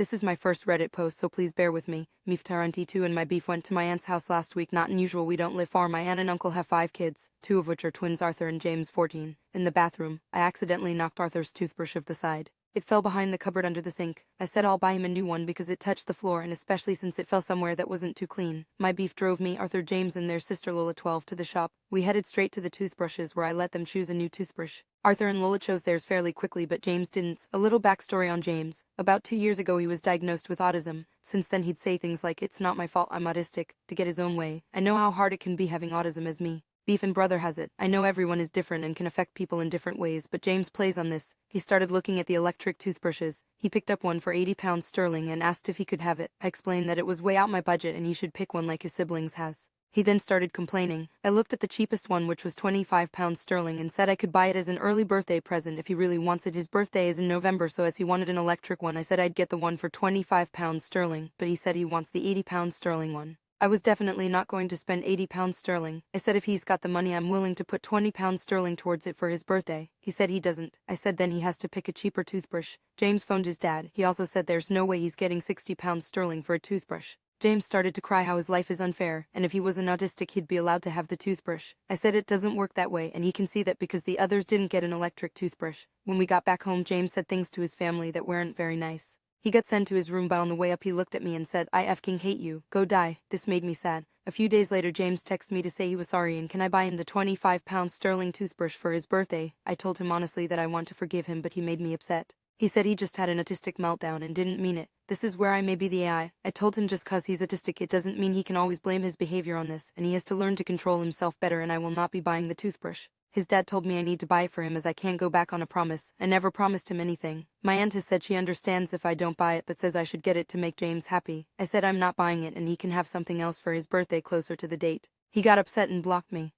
This is my first Reddit post, so please bear with me. Miftaranti2 and my beef went to my aunt's house last week. Not unusual, we don't live far. My aunt and uncle have 5 kids, 2 of which are twins, Arthur and James, 14. In the bathroom, I accidentally knocked Arthur's toothbrush off the side. It fell behind the cupboard under the sink. I said I'll buy him a new one because it touched the floor, and especially since it fell somewhere that wasn't too clean. My beef drove me, Arthur, James and their sister Lola, 12, to the shop. We headed straight to the toothbrushes where I let them choose a new toothbrush. Arthur and Lola chose theirs fairly quickly, but James didn't. A little backstory on James. About 2 years ago he was diagnosed with autism. Since then he'd say things like, "It's not my fault, I'm autistic," to get his own way. I know how hard it can be having autism as me. Beef and brother has it. I know everyone is different and can affect people in different ways, but James plays on this. He started looking at the electric toothbrushes. He picked up one for £80 and asked if he could have it. I explained that it was way out my budget and he should pick one like his siblings has. He then started complaining. I looked at the cheapest one, which was £25 and said I could buy it as an early birthday present if he really wants it. His birthday is in November, so as he wanted an electric one, I said I'd get the one for £25, but he said he wants the £80 one. I was definitely not going to spend £80. I said if he's got the money, I'm willing to put £20 towards it for his birthday. He said he doesn't. I said then he has to pick a cheaper toothbrush. James phoned his dad. He also said there's no way he's getting £60 for a toothbrush. James started to cry how his life is unfair, and if he wasn't autistic he'd be allowed to have the toothbrush. I said it doesn't work that way, and he can see that because the others didn't get an electric toothbrush. When we got back home, James said things to his family that weren't very nice. He got sent to his room, but on the way up he looked at me and said, "I effing hate you. Go die." This made me sad. A few days later James texted me to say he was sorry and can I buy him the £25 toothbrush for his birthday. I told him honestly that I want to forgive him, but he made me upset. He said he just had an autistic meltdown and didn't mean it. This is where I may be the AI. I told him just cause he's autistic it doesn't mean he can always blame his behavior on this, and he has to learn to control himself better, and I will not be buying the toothbrush. His dad told me I need to buy it for him as I can't go back on a promise. I never promised him anything. My aunt has said she understands if I don't buy it but says I should get it to make James happy. I said I'm not buying it and he can have something else for his birthday closer to the date. He got upset and blocked me.